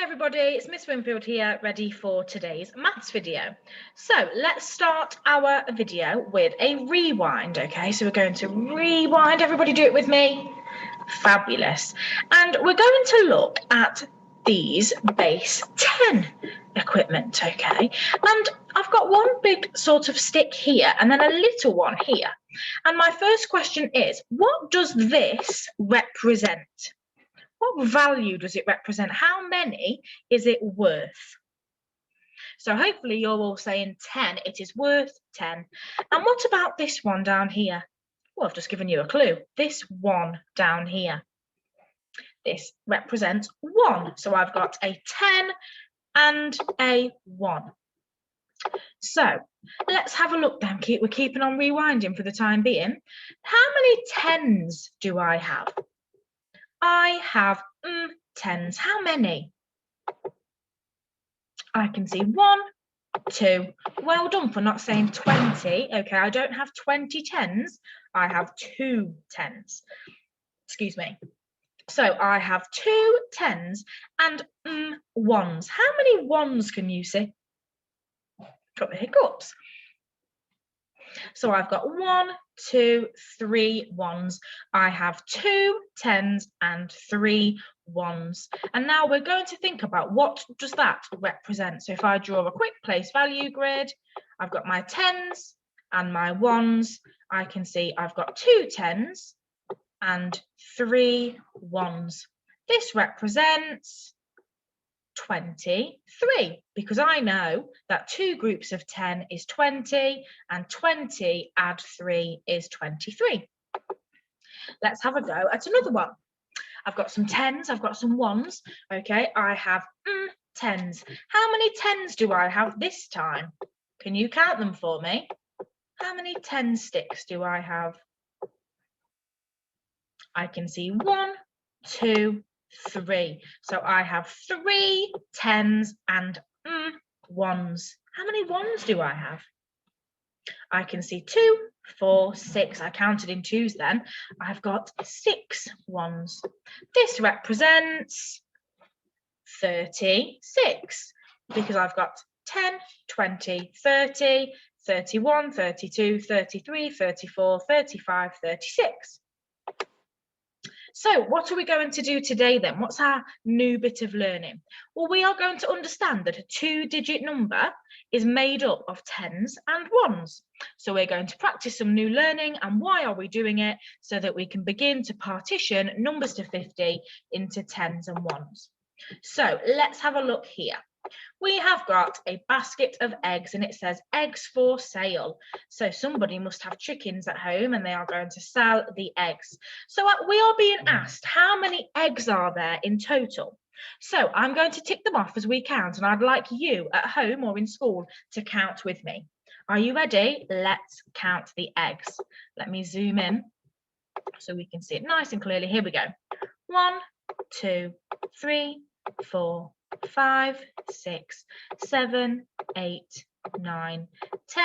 Hi everybody, it's Miss Winfield here, ready for today's maths video. So let's start our video with a rewind, okay? So we're going to rewind, everybody do it with me. Fabulous. And we're going to look at these base 10 equipment, okay? And I've got one big sort of stick here and then a little one here. And my first question is, what does this represent? What value does it represent? How many is it worth? So hopefully you're all saying 10. It is worth 10. And what about this one down here? Well, I've just given you a clue. This one down here. This represents 1. So I've got a 10 and a 1. So let's have a look then. We're keeping on rewinding for the time being. How many 10s do I have? I have 10s. How many? I can see 1, 2. Well done for not saying 20. Okay, I don't have 20 10s. I have 2 10s. Excuse me. So I have 2 10s and 1s. How many 1s can you see? Got the hiccups. So I've got 1, 2, 3 1s. I have 2 10s and 3 1s. And now we're going to think about what does that represent. So if I draw a quick place value grid, I've got my 10s and my 1s. I can see I've got 2 10s and 3 1s. This represents 23, because I know that 2 groups of 10 is 20 and 20 add 3 is 23. Let's have a go at another one. I've got some 10s, I've got some 1s. Okay, I have 10s. How many 10s do I have this time? Can you count them for me? How many 10 sticks do I have? I can see 1, 2, 3. So I have 3 10s and 1s. How many 1s do I have? I can see 2, 4, 6. I counted in 2s then. I've got 6 1s. This represents 36, because I've got 10, 20, 30, 31, 32, 33, 34, 35, 36. So what are we going to do today then? What's our new bit of learning? Well, we are going to understand that a 2-digit number is made up of 10s and 1s. So we're going to practice some new learning. And why are we doing it? So that we can begin to partition numbers to 50 into 10s and 1s. So let's have a look here. We have got a basket of eggs and it says eggs for sale. So somebody must have chickens at home and they are going to sell the eggs. So we are being asked, how many eggs are there in total? So I'm going to tick them off as we count, and I'd like you at home or in school to count with me. Are you ready? Let's count the eggs. Let me zoom in so we can see it nice and clearly. Here we go. 1, 2, 3, 4, 5, 6, 7, 8, 9, 10,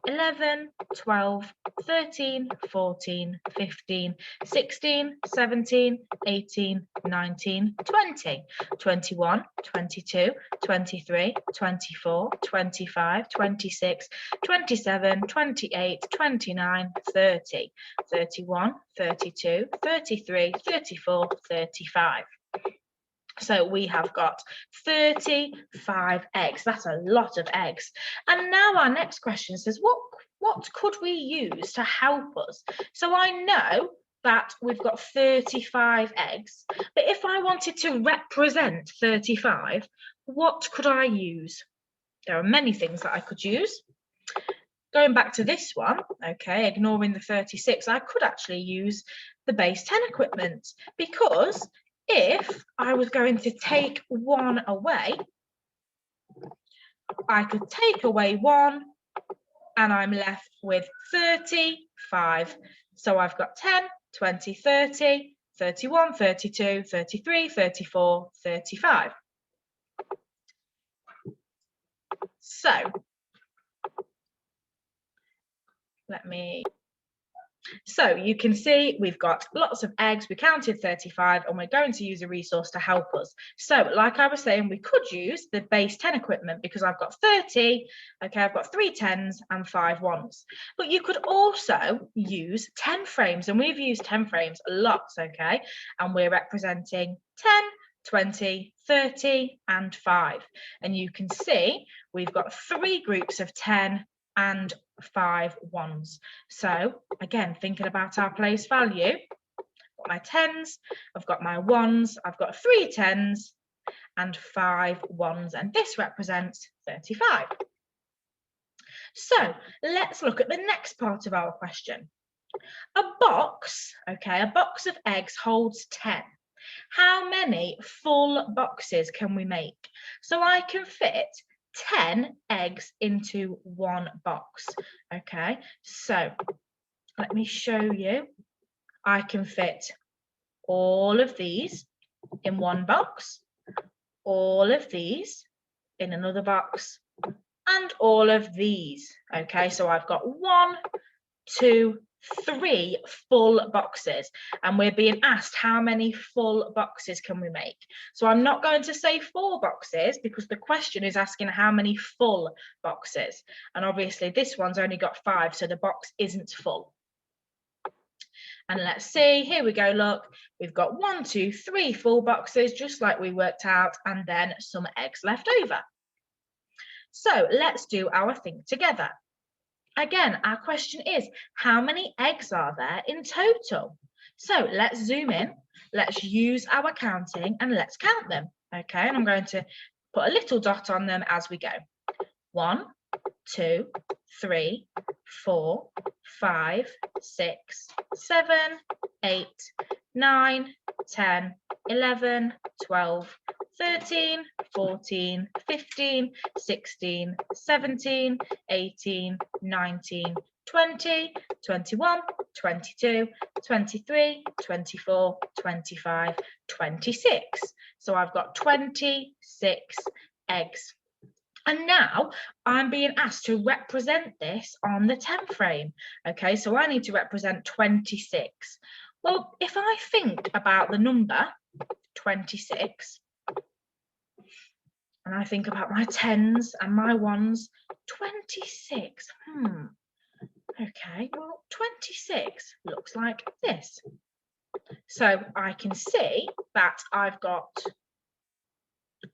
11, 12, 13, 14, 15, 16, 17, 18, 19, 20, 21, 22, 23, 24, 25, 26, 27, 28, 29, 30, 31, 32, 33, 34, 35. So we have got 35 eggs. That's a lot of eggs. And now our next question says, what could we use to help us? So I know that we've got 35 eggs, but if I wanted to represent 35, what could I use? There are many things that I could use. Going back to this one, okay, ignoring the 36, I could actually use the base 10 equipment, because if I was going to take 1 away, I could take away 1 and I'm left with 35. So I've got 10, 20, 30, 31, 32, 33, 34, 35. So let me So you can see we've got lots of eggs. We counted 35 and we're going to use a resource to help us. So like I was saying, we could use the base 10 equipment because I've got 30. Okay, I've got 3 10s and 5 1s. But you could also use 10 frames, and we've used 10 frames lots, okay? And we're representing 10, 20, 30 and 5. And you can see we've got 3 groups of 10 and 5 1s. So again, thinking about our place value, I've got my 10s, I've got my 1s, I've got 3 10s and 5 1s, and this represents 35. So let's look at the next part of our question. A box, okay, a box of eggs holds 10. How many full boxes can we make? So I can fit 10 eggs into one box. Okay, so let me show you. I can fit all of these in one box, all of these in another box, and all of these. Okay, so I've got 1, 2, 3 full boxes, and we're being asked how many full boxes can we make. So I'm not going to say 4 boxes because the question is asking how many full boxes, and obviously this one's only got 5, so the box isn't full. And let's see, here we go, look, we've got 1, 2, 3 full boxes, just like we worked out, and then some eggs left over. So let's do our thing together. Again, our question is, how many eggs are there in total? So let's zoom in, let's use our counting and let's count them. Okay, and I'm going to put a little dot on them as we go. 1, 2, 3, 4, 5, 6, 7, 8, 9, 10, 11, 12, 13, 14, 15, 16, 17, 18, 19, 20, 21, 22, 23, 24, 25, 26. So I've got 26 eggs. And now I'm being asked to represent this on the 10 frame. Okay, so I need to represent 26. Well, if I think about the number 26, and I think about my 10s and my 1s, 26, okay, well, 26 looks like this. So I can see that I've got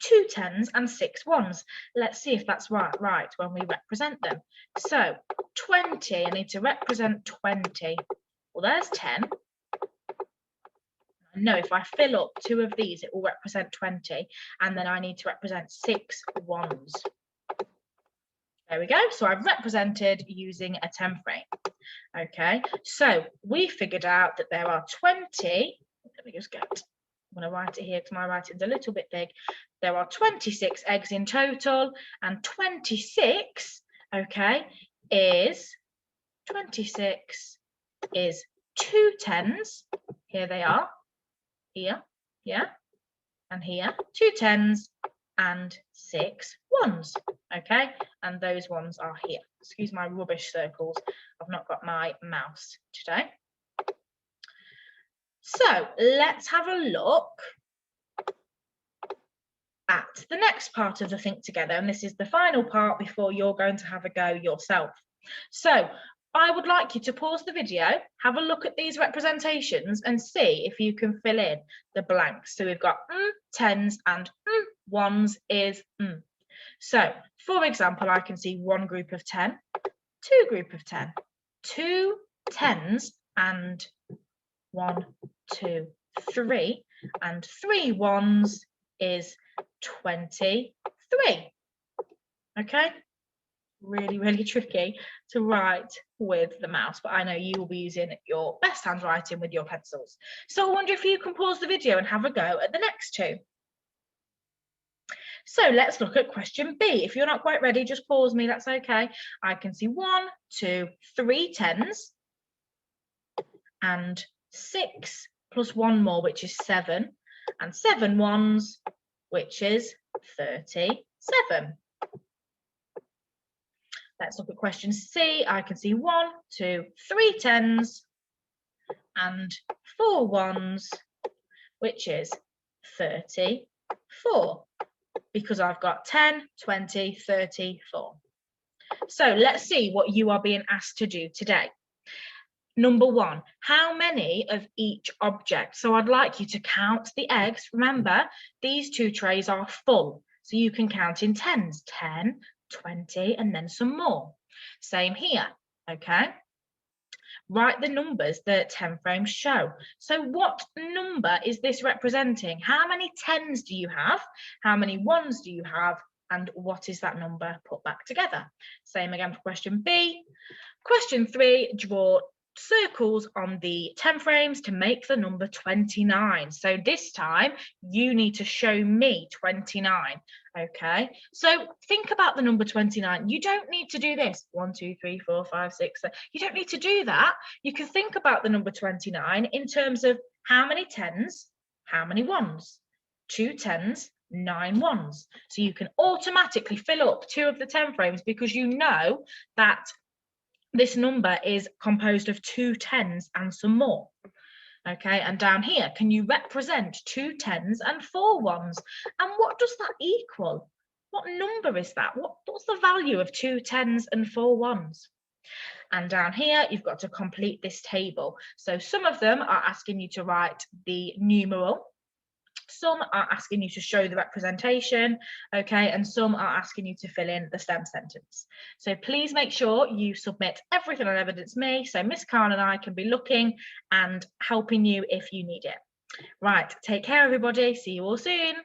2 10s and 6 1s. Let's see if that's right when we represent them. So 20, I need to represent 20. Well, there's 10. I know if I fill up 2 of these, it will represent 20. And then I need to represent 6 1s. There we go. So I've represented using a 10 frame. Okay, so we figured out that there are 20. Let me just get, I'm going to write it here because my writing's a little bit big. There are 26 eggs in total, and 26, okay, is 2 10s. Here they are. Here, yeah, and here. 2 10s and 6 1s. Okay, and those ones are here. Excuse my rubbish circles. I've not got my mouse today. So let's have a look at the next part of the think together, and this is the final part before you're going to have a go yourself. So I would like you to pause the video, have a look at these representations and see if you can fill in the blanks. So we've got 10s and 1s is So for example, I can see 1 group of 10, 2 group of 10, 2 10s and 1, 2, 3, and 3 1s is 23. Okay, really tricky to write with the mouse, but I know you will be using your best handwriting with your pencils. So I wonder if you can pause the video and have a go at the next 2. So let's look at question B. If you're not quite ready, just pause me, that's okay. I can see 1, 2, 3 10s and 6 plus 1 more, which is 7, and 7 1s, which is 37. Let's look at question C. I can see 1, 2, 3 10s and 4 ones, which is 34, because I've got 10, 20, 34. So let's see what you are being asked to do today. Number 1, how many of each object? So I'd like you to count the eggs. Remember, these 2 trays are full, so you can count in tens, 10, 20, and then some more. Same here, okay? Write the numbers that 10 frames show. So what number is this representing? How many tens do you have? How many ones do you have? And what is that number put back together? Same again for question B. Question 3, draw circles on the 10 frames to make the number 29. So this time you need to show me 29. Okay, so think about the number 29. You don't need to do this 1, 2, 3, 4, 5, 6. You don't need to do that. You can think about the number 29 in terms of how many tens, how many ones, 2 tens, 9 ones. So you can automatically fill up 2 of the 10 frames because you know that this number is composed of 2 tens and some more. Okay, and down here, can you represent 2 tens and 4 ones? And what does that equal? What number is that? What's the value of 2 tens and 4 ones? And down here, you've got to complete this table. So some of them are asking you to write the numeral. Some are asking you to show the representation, okay, and some are asking you to fill in the STEM sentence. So please make sure you submit everything on Evidence Me so Miss Khan and I can be looking and helping you if you need it. Right, take care everybody, see you all soon.